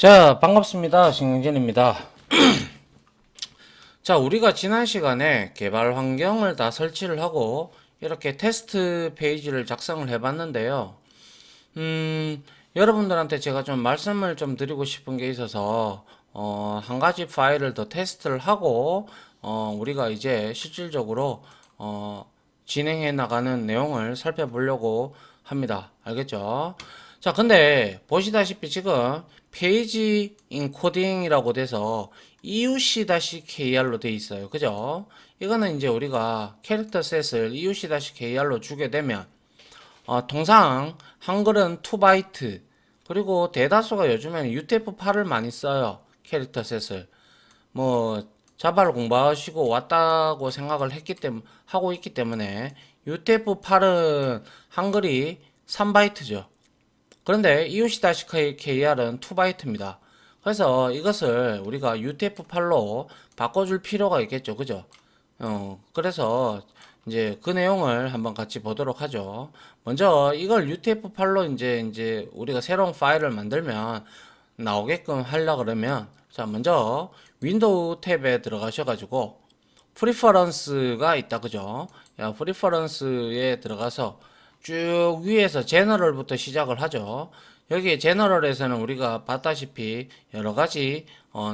자, 반갑습니다. 신경진입니다. 자, 우리가 지난 시간에 개발 환경을 다 설치를 하고 이렇게 테스트 페이지를 작성을 해봤는데요. 여러분들한테 제가 좀 말씀을 좀 드리고 싶은 게 있어서 한 가지 파일을 더 테스트를 하고 우리가 이제 실질적으로 진행해 나가는 내용을 살펴보려고 합니다. 알겠죠? 자, 근데 보시다시피 지금 페이지 인코딩이라고 돼서 EUC-KR로 돼 있어요. 그죠? 이거는 이제 우리가 캐릭터 셋을 EUC-KR로 주게 되면 통상 한글은 2바이트 그리고 대다수가 요즘에는 UTF-8을 많이 써요. 캐릭터 셋을 뭐 자바를 공부하시고 왔다고 생각을 하고 있기 때문에 UTF-8은 한글이 3바이트죠. 그런데 EUC-KR은 2바이트입니다. 그래서 이것을 우리가 UTF-8로 바꿔줄 필요가 있겠죠. 그죠? 그래서 이제 그 내용을 한번 같이 보도록 하죠. 먼저 이걸 UTF-8로 이제 우리가 새로운 파일을 만들면 나오게끔 하려 그러면 자, 먼저 윈도우 탭에 들어가셔가지고 프리퍼런스가 있다. 그죠? 프리퍼런스에 들어가서 쭉 위에서 제너럴부터 시작을 하죠. 여기 제너럴에서는 우리가 봤다시피 여러 가지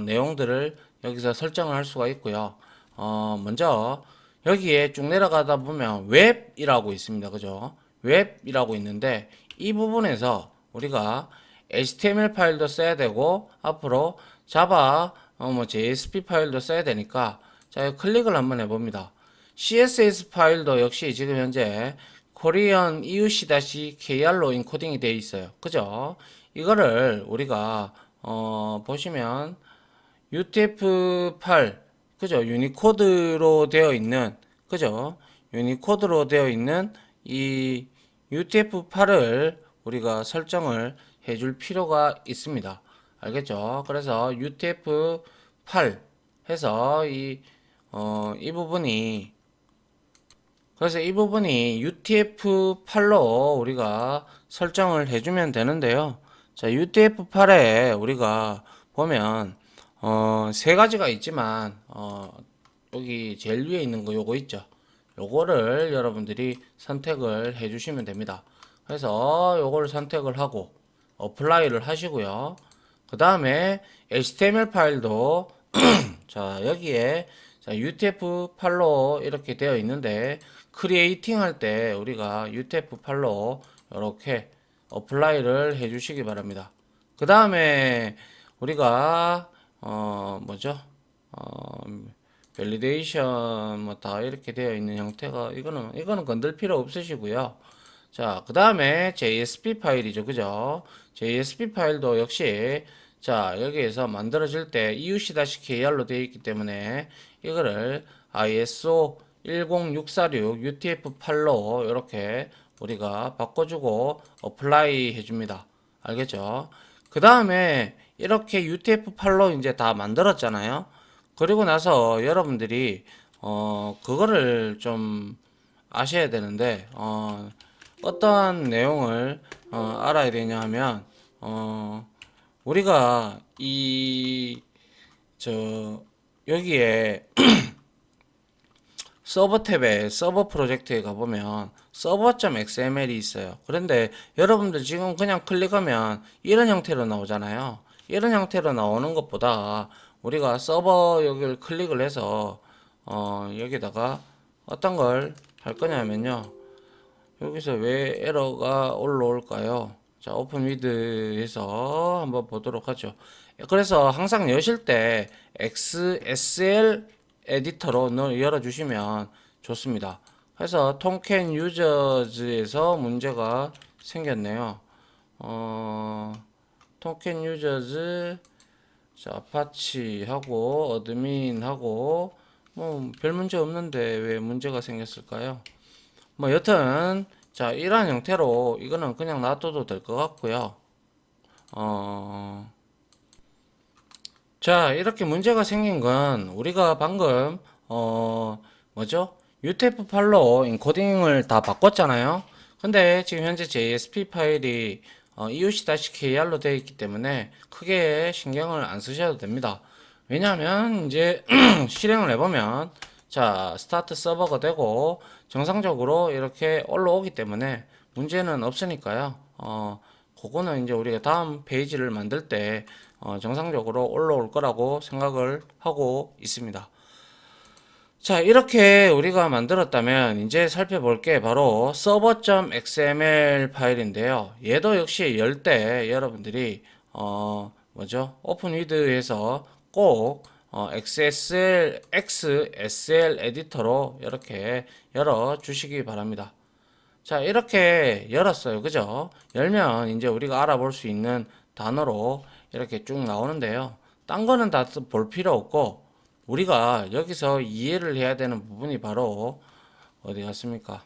내용들을 여기서 설정을 할 수가 있고요. 먼저 여기에 쭉 내려가다 보면 웹이라고 있습니다. 그죠? 웹이라고 있는데 이 부분에서 우리가 HTML 파일도 써야 되고 앞으로 자바 뭐 JSP 파일도 써야 되니까 자, 클릭을 한번 해봅니다. CSS 파일도 역시 지금 현재 코리안 EUC-KR로 인코딩이 되어 있어요. 그죠? 이거를 우리가 보시면 UTF-8 그죠? 유니코드로 되어 있는 그죠? 유니코드로 되어 있는 이 UTF-8을 우리가 설정을 해줄 필요가 있습니다. 알겠죠? 그래서 UTF-8 해서 이 부분이 그래서 이 부분이 UTF-8로 우리가 설정을 해주면 되는데요. 자, UTF-8에 우리가 보면 세 가지가 있지만 여기 제일 위에 있는 거 요거 있죠. 요거를 여러분들이 선택을 해주시면 됩니다. 그래서 요거를 선택을 하고 어플라이를 하시고요. 그 다음에 HTML 파일도 자 여기에 자, UTF-8로 이렇게 되어 있는데 크리에이팅 할 때 우리가 UTF-8로 이렇게 어플라이를 해주시기 바랍니다. 그 다음에 우리가 뭐죠? 밸리데이션 뭐 다 이렇게 되어 있는 형태가 이거는 건들 필요 없으시고요. 자, 그 다음에 JSP 파일이죠. 그죠? JSP 파일도 역시 자, 여기에서 만들어질 때 EUC-KR로 되어 있기 때문에 이거를 ISO 10646 UTF-8로 이렇게 우리가 바꿔주고 어플라이 해줍니다. 알겠죠? 그 다음에 이렇게 UTF-8로 이제 다 만들었잖아요. 그리고 나서 여러분들이 그거를 좀 아셔야 되는데 어떠한 내용을 알아야 되냐 하면 우리가 여기에 서버 탭에 서버 프로젝트에 가보면 server.xml이 있어요. 그런데 여러분들 지금 그냥 클릭하면 이런 형태로 나오잖아요. 이런 형태로 나오는 것보다 우리가 서버 여기를 클릭을 해서 여기다가 어떤 걸 할 거냐면요. 여기서 왜 에러가 올라올까요? 자, 오픈 위드에서 한번 보도록 하죠. 그래서 항상 여실 때 XSL 에디터로 열어주시면 좋습니다. 그래서 톰캔 유저즈에서 문제가 생겼네요. 톰캔 유저즈 자, 아파치하고 어드민하고 뭐 별 문제 없는데 왜 문제가 생겼을까요? 뭐 여튼 자 이러한 형태로 이거는 그냥 놔둬도 될 것 같고요. 자 이렇게 문제가 생긴 건 우리가 방금 뭐죠? UTF-8로 인코딩을 다 바꿨잖아요. 근데 지금 현재 JSP 파일이 EUC-KR로 되어 있기 때문에 크게 신경을 안 쓰셔도 됩니다. 왜냐하면 이제 실행을 해보면 자 스타트 서버가 되고 정상적으로 이렇게 올라오기 때문에 문제는 없으니까요. 그거는 이제 우리가 다음 페이지를 만들 때 정상적으로 올라올 거라고 생각을 하고 있습니다. 자, 이렇게 우리가 만들었다면 이제 살펴볼 게 바로 server.xml 파일인데요. 얘도 역시 열 때 여러분들이 뭐죠? 오픈위드에서 꼭 XSL 에디터로 이렇게 열어 주시기 바랍니다. 자, 이렇게 열었어요. 그죠? 열면 이제 우리가 알아볼 수 있는 단어로 이렇게 쭉 나오는데요. 딴 거는 다 볼 필요 없고 우리가 여기서 이해를 해야 되는 부분이 바로 어디 갔습니까?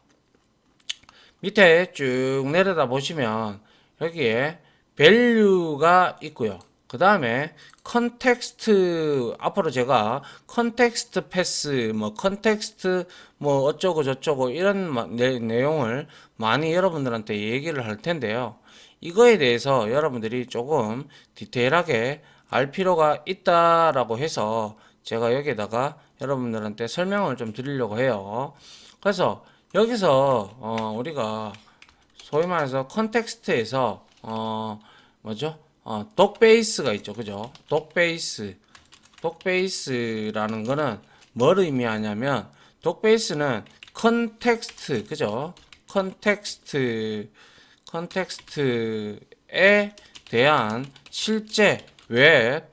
밑에 쭉 내려다 보시면 여기에 value가 있고요. 그 다음에 컨텍스트 앞으로 제가 컨텍스트 패스 뭐 컨텍스트 뭐 어쩌고 저쩌고 이런 내용을 많이 여러분들한테 얘기를 할 텐데요. 이거에 대해서 여러분들이 조금 디테일하게 알 필요가 있다라고 해서 제가 여기에다가 여러분들한테 설명을 좀 드리려고 해요. 그래서 여기서 우리가 소위 말해서 컨텍스트에서 뭐죠? 독베이스가 있죠. 그죠? 독베이스라는 거는 뭘 의미하냐면 독베이스는 컨텍스트, 그죠? 컨텍스트에 대한 실제 웹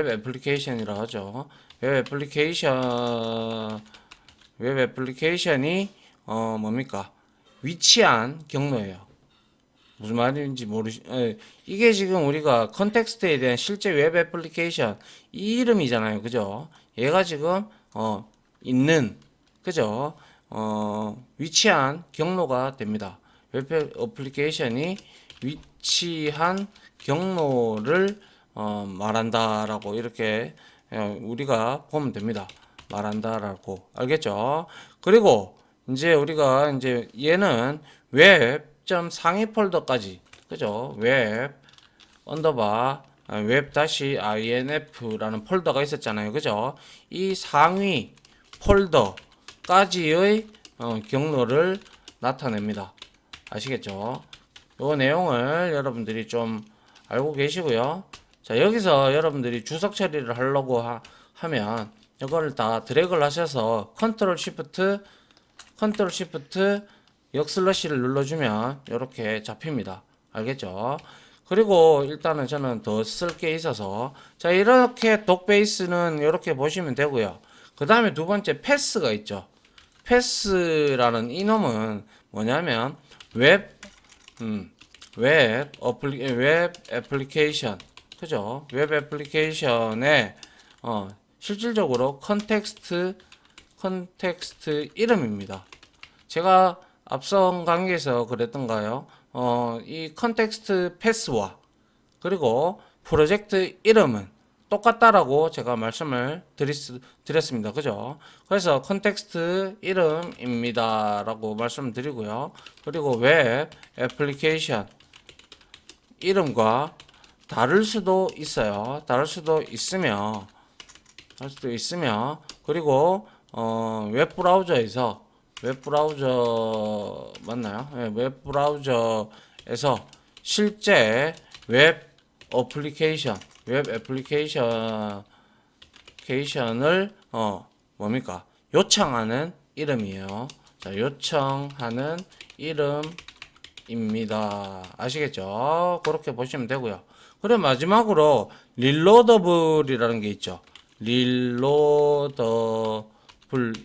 애플리케이션이라고 하죠. 웹 애플리케이션이 뭡니까? 위치한 경로예요. 무슨 말인지 이게 지금 우리가 컨텍스트에 대한 실제 웹 애플리케이션 이 이름이잖아요. 그죠? 얘가 지금 있는 그죠? 위치한 경로가 됩니다. 웹 애플리케이션이 위치한 경로를 말한다라고 이렇게 우리가 보면 됩니다. 말한다라고 알겠죠? 그리고 이제 우리가 이제 얘는 웹 상위 폴더까지 그죠? 웹 언더바 웹 다시 inf라는 폴더가 있었잖아요. 그죠? 이 상위 폴더까지의 경로를 나타냅니다. 아시겠죠? 요 내용을 여러분들이 좀 알고 계시고요. 자, 여기서 여러분들이 주석 처리를 하려고 하면 이거를 다 드래그를 하셔서 컨트롤 시프트 역슬러시를 눌러주면 이렇게 잡힙니다. 알겠죠? 그리고 일단은 저는 더 쓸 게 있어서 자, 이렇게 독베이스는 이렇게 보시면 되고요. 그 다음에 두 번째 패스가 있죠. 패스라는 이놈은 뭐냐면 웹 애플리케이션 그죠? 웹 애플리케이션의 실질적으로 컨텍스트 이름입니다. 제가 앞선 강의에서 그랬던가요? 이 컨텍스트 패스와 그리고 프로젝트 이름은 똑같다라고 제가 말씀을 드렸습니다. 그죠? 그래서 컨텍스트 이름입니다. 라고 말씀드리고요. 그리고 웹 애플리케이션 이름과 다를 수도 있어요. 다를 수도 있으며 그리고 웹브라우저 맞나요? 네, 웹브라우저에서 실제 웹 애플리케이션을 뭡니까? 요청하는 이름이에요. 자, 요청하는 이름입니다. 아시겠죠? 그렇게 보시면 되고요. 그리고 마지막으로 릴로더블이라는 게 있죠. 릴로더블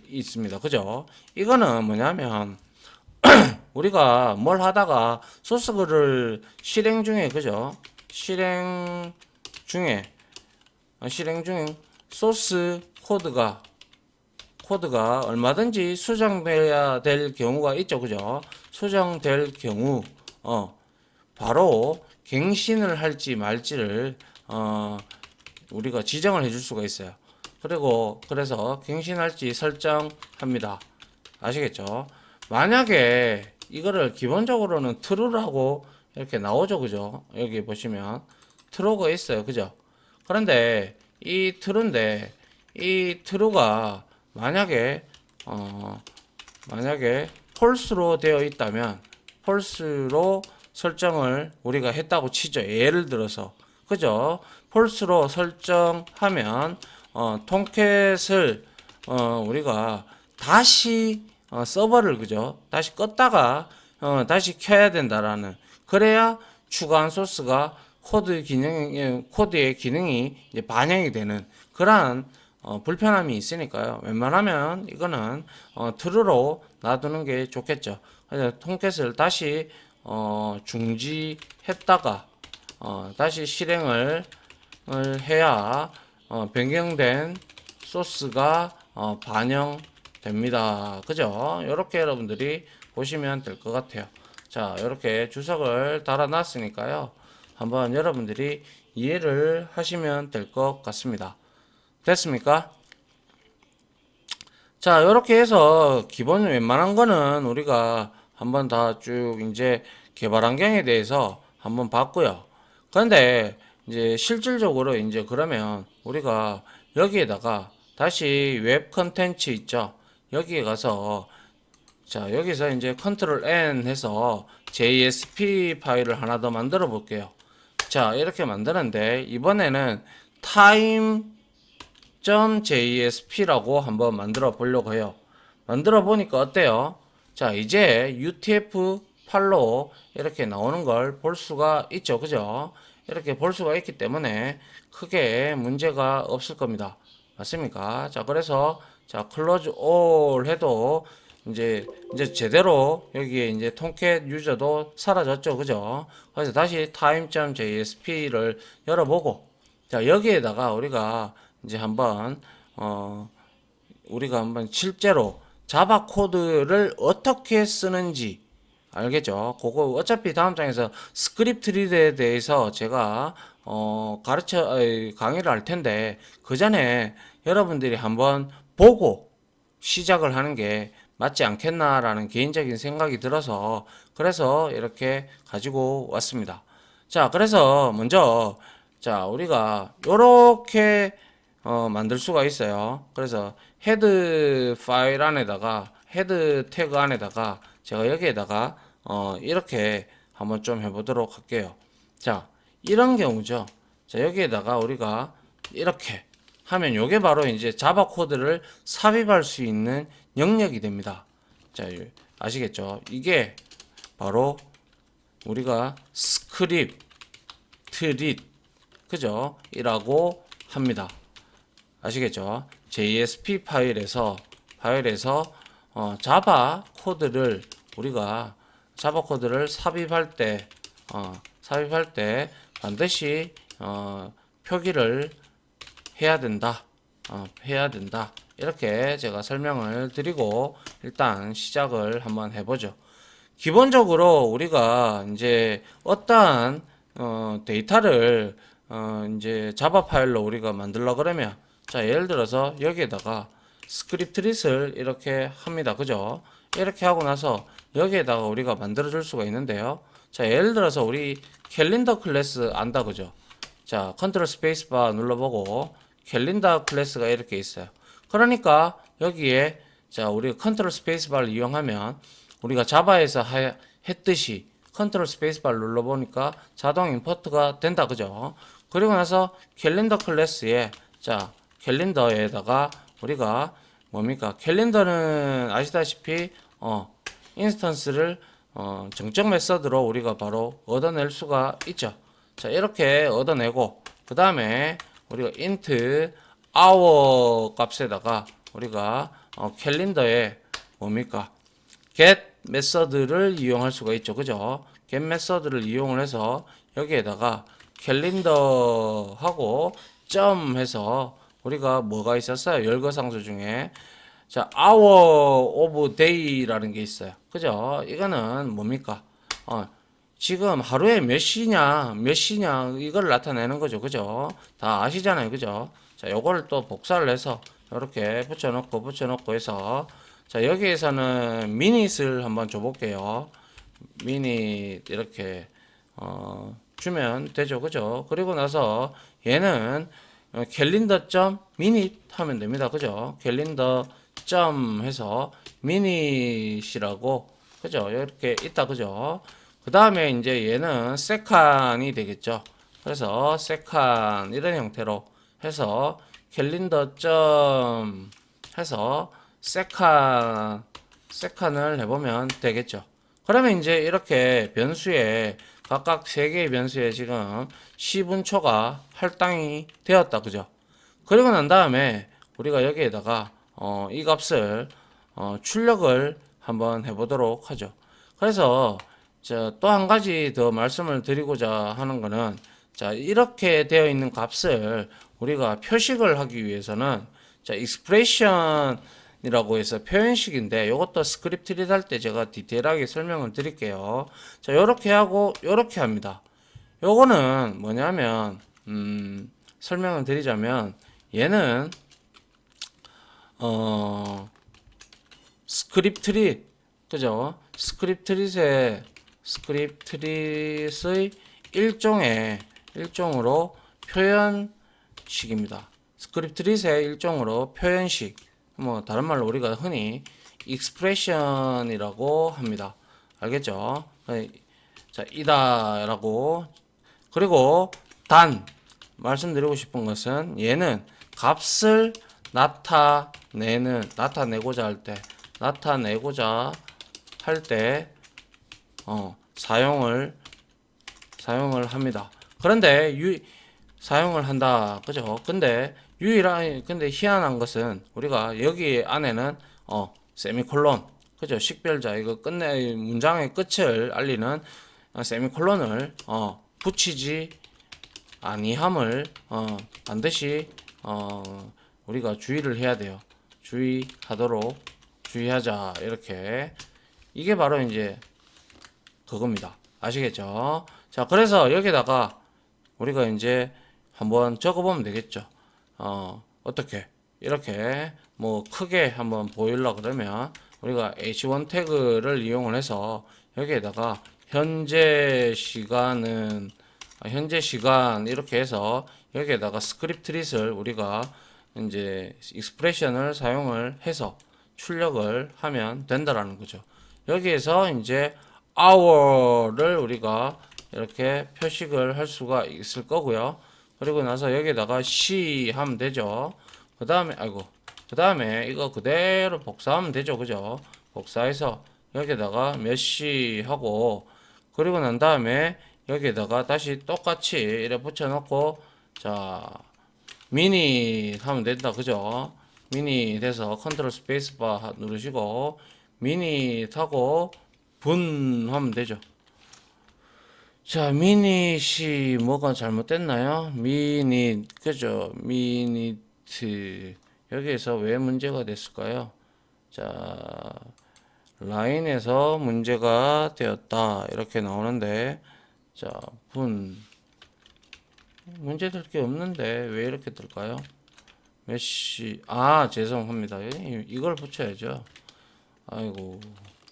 있습니다. 그죠? 이거는 뭐냐면 우리가 뭘 하다가 소스를 실행 중에 그죠? 실행 중에 소스 코드가 얼마든지 수정돼야 될 경우가 있죠. 그죠? 수정될 경우 바로 갱신을 할지 말지를 우리가 지정을 해줄 수가 있어요. 그래서 갱신할지 설정합니다. 아시겠죠? 만약에 이거를 기본적으로는 true라고 이렇게 나오죠. 그죠? 여기 보시면 true가 있어요. 그죠? 그런데 이 true인데 이 true가 만약에 만약에 false로 되어 있다면 false로 설정을 우리가 했다고 치죠. 예를 들어서 그죠? false로 설정하면 통캣을 우리가 다시 서버를 그죠? 다시 껐다가 다시 켜야 된다라는, 그래야 추가한 소스가 코드의 기능이 이제 반영이 되는 그러한 불편함이 있으니까요. 웬만하면 이거는 true로 놔두는 게 좋겠죠. 그래서 통캣을 다시 중지했다가 다시 실행을 해야 변경된 소스가 반영됩니다. 그죠? 이렇게 여러분들이 보시면 될 것 같아요. 자, 이렇게 주석을 달아놨으니까요. 한번 여러분들이 이해를 하시면 될 것 같습니다. 됐습니까? 자, 이렇게 해서 기본 웬만한 거는 우리가 한번 다 쭉 이제 개발 환경에 대해서 한번 봤고요. 그런데 이제 실질적으로 이제 그러면 우리가 여기에다가 다시 웹 컨텐츠 있죠? 여기에 가서 자, 여기서 이제 컨트롤 N 해서 JSP 파일을 하나 더 만들어 볼게요. 자, 이렇게 만드는데 이번에는 time.jsp라고 한번 만들어 보려고 해요. 만들어 보니까 어때요? 자, 이제 UTF-8로 이렇게 나오는 걸 볼 수가 있죠. 그죠? 이렇게 볼 수가 있기 때문에 크게 문제가 없을 겁니다. 맞습니까? 자, 그래서 자, close all 해도 이제 제대로 여기에 이제 통캣 유저도 사라졌죠. 그죠? 그래서 다시 time.jsp를 열어보고, 자, 여기에다가 우리가 한번 실제로 자바 코드를 어떻게 쓰는지 알겠죠? 그거 어차피 다음 장에서 스크립트 리드에 대해서 제가 강의를 할 텐데, 그 전에 여러분들이 한번 보고 시작을 하는 게 맞지 않겠나라는 개인적인 생각이 들어서 그래서 이렇게 가지고 왔습니다. 자, 그래서 먼저 자, 우리가 요렇게 만들 수가 있어요. 그래서 헤드 파일 안에다가 헤드 태그 안에다가 제가 여기에다가 이렇게 한번 좀 해보도록 할게요. 자, 이런 경우죠. 자, 여기에다가 우리가 이렇게 하면 요게 바로 이제 자바 코드를 삽입할 수 있는 영역이 됩니다. 자, 아시겠죠? 이게 바로 우리가 스크립트 리드 그죠? 이라고 합니다. 아시겠죠? JSP 파일에서 자바 코드를 우리가 자바 코드를 삽입할 때 반드시 표기를 해야 된다. 이렇게 제가 설명을 드리고 일단 시작을 한번 해보죠. 기본적으로 우리가 이제 어떠한 데이터를 이제 자바 파일로 우리가 만들려 그러면 자, 예를 들어서 여기에다가 스크립트릿을 이렇게 합니다. 그죠? 이렇게 하고 나서 여기에다가 우리가 만들어 줄 수가 있는데요. 자, 예를 들어서 우리 캘린더 클래스 안다. 그죠? 자, 컨트롤 스페이스바 눌러보고 캘린더 클래스가 이렇게 있어요. 그러니까 여기에 자, 우리가 컨트롤 스페이스바를 이용하면 우리가 자바에서 했듯이 컨트롤 스페이스바를 눌러보니까 자동 임포트가 된다. 그죠? 그리고 나서 캘린더 클래스에 자, 캘린더에다가 우리가 뭡니까? 캘린더는 아시다시피 인스턴스를 정적 메서드로 우리가 바로 얻어낼 수가 있죠. 자, 이렇게 얻어내고 그 다음에 우리가 int hour 값에다가 우리가 캘린더에 뭡니까? get 메서드를 이용할 수가 있죠. 그죠? get 메서드를 이용을 해서 여기에다가 캘린더 하고 점 해서 우리가 뭐가 있었어요? 열거상수 중에 자, hour of day라는 게 있어요. 그죠? 이거는 뭡니까? 지금 하루에 몇 시냐 이걸 나타내는 거죠. 그죠? 다 아시잖아요. 그죠? 자, 요거를 또 복사를 해서 이렇게 붙여놓고 해서 자, 여기에서는 미닛을 한번 줘볼게요. 미닛 이렇게 주면 되죠. 그죠? 그리고 나서 얘는 캘린더 점 미닛 하면 됩니다. 그죠? 캘린더 점 해서 미닛이라고 그죠? 이렇게 있다. 그죠? 그 다음에 이제 얘는 세칸이 되겠죠. 그래서 세칸 이런 형태로 해서 캘린더 점 해서 세칸을 해보면 되겠죠. 그러면 이제 이렇게 변수에 각각 3개의 변수에 지금 10분초가 할당이 되었다. 그죠? 그리고 난 다음에 우리가 여기에다가 이 값을 출력을 한번 해보도록 하죠. 그래서 또 한 가지 더 말씀을 드리고자 하는 거는 자 이렇게 되어 있는 값을 우리가 표식을 하기 위해서는 자 expression이라고 해서 표현식인데 이것도 스크립트 리드 할 때 제가 디테일하게 설명을 드릴게요. 자 요렇게 하고 요렇게 합니다. 요거는 뭐냐면 설명을 드리자면 얘는 스크립트릿 그죠? 스크립트릿의 일종으로 표현식입니다. 스크립트릿의 일종으로 표현식 뭐 다른 말로 우리가 흔히 expression이라고 합니다. 알겠죠? 자 이다라고 그리고 단 말씀드리고 싶은 것은 얘는 값을 나타내고자 할 때 사용을 합니다. 그런데 사용을 한다. 그죠? 근데 희한한 것은 우리가 여기 안에는 세미콜론 그죠? 식별자 이거 문장의 끝을 알리는 세미콜론을 붙이지 아니함을 반드시 우리가 주의를 해야 돼요. 주의하자 이렇게 이게 바로 이제 그겁니다. 아시겠죠? 자 그래서 여기다가 우리가 이제 한번 적어보면 되겠죠. 어떻게 이렇게 뭐 크게 한번 보이려고 그러면 우리가 h1 태그를 이용을 해서 여기에다가 현재 시간 이렇게 해서 여기에다가 스크립트릿을 우리가 이제 익스프레션을 사용을 해서 출력을 하면 된다라는 거죠. 여기에서 이제 hour를 우리가 이렇게 표식을 할 수가 있을 거고요. 그리고 나서 여기에다가 she 하면 되죠. 그 다음에 이거 그대로 복사하면 되죠. 그죠? 복사해서 여기에다가 몇 시 하고 그리고 난 다음에 여기에다가 다시 똑같이 이렇게 붙여놓고 자 미니 하면 된다. 그죠? 미니 돼서 컨트롤 스페이스바 누르시고 미니 타고 분 하면 되죠. 자 미닛이 뭐가 잘못됐나요? 미닛 그죠? 미니트 여기에서 왜 문제가 됐을까요? 자 라인에서 문제가 되었다 이렇게 나오는데 자 분 문제 될 게 없는데 왜 이렇게 될까요? 메시 죄송합니다. 이걸 붙여야죠. 아이고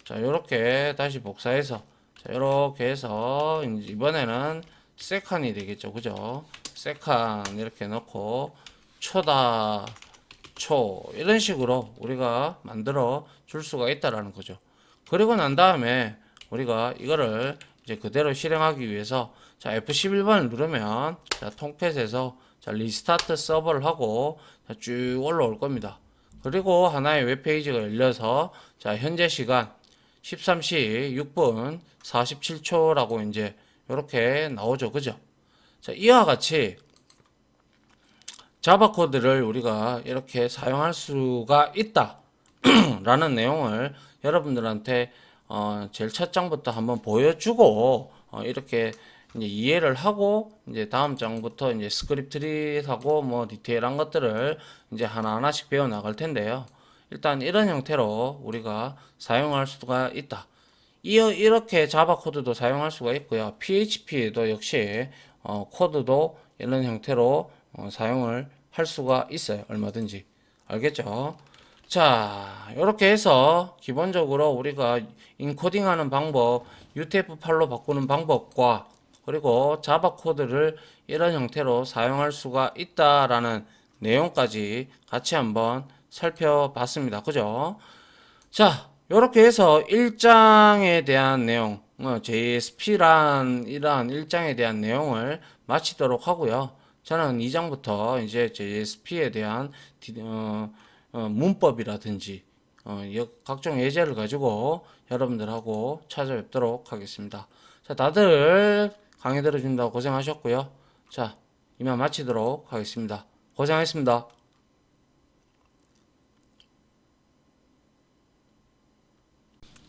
자 요렇게 다시 복사해서 자 요렇게 해서 이번에는 세칸이 되겠죠. 그죠? 세칸 이렇게 넣고 초다 초 이런 식으로 우리가 만들어 줄 수가 있다라는 거죠. 그리고 난 다음에 우리가 이거를 이제 그대로 실행하기 위해서 자 F11번을 누르면 자 통펫에서 자 리스타트 서버를 하고 자, 쭉 올라올 겁니다. 그리고 하나의 웹페이지가 열려서 자 현재 시간 13시 6분 47초라고 이제 이렇게 나오죠. 그죠? 자 이와 같이 자바 코드를 우리가 이렇게 사용할 수가 있다 라는 내용을 여러분들한테 제일 첫 장부터 한번 보여주고 이렇게 이제 이해를 하고 이제 다음 장부터 이제 스크립트릿하고 뭐 디테일한 것들을 이제 하나하나씩 배워 나갈 텐데요. 일단 이런 형태로 우리가 사용할 수가 있다. 이렇게 자바 코드도 사용할 수가 있고요. PHP에도 역시 코드도 이런 형태로 사용을 할 수가 있어요. 얼마든지. 알겠죠? 자, 이렇게 해서 기본적으로 우리가 인코딩하는 방법, UTF-8로 바꾸는 방법과 그리고 자바 코드를 이런 형태로 사용할 수가 있다라는 내용까지 같이 한번 살펴봤습니다. 그죠? 자, 이렇게 해서 1장에 대한 내용, JSP란 이러한 1장에 대한 내용을 마치도록 하고요. 저는 2장부터 이제 JSP에 대한 문법이라든지 각종 예제를 가지고 여러분들하고 찾아뵙도록 하겠습니다. 자, 다들 강의 들어준다고 고생하셨고요. 자, 이만 마치도록 하겠습니다. 고생하셨습니다.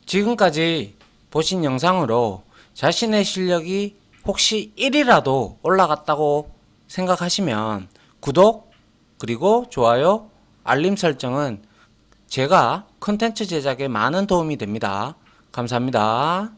지금까지 보신 영상으로 자신의 실력이 혹시 1이라도 올라갔다고 생각하시면 구독, 그리고 좋아요, 알림 설정은 제가 컨텐츠 제작에 많은 도움이 됩니다. 감사합니다.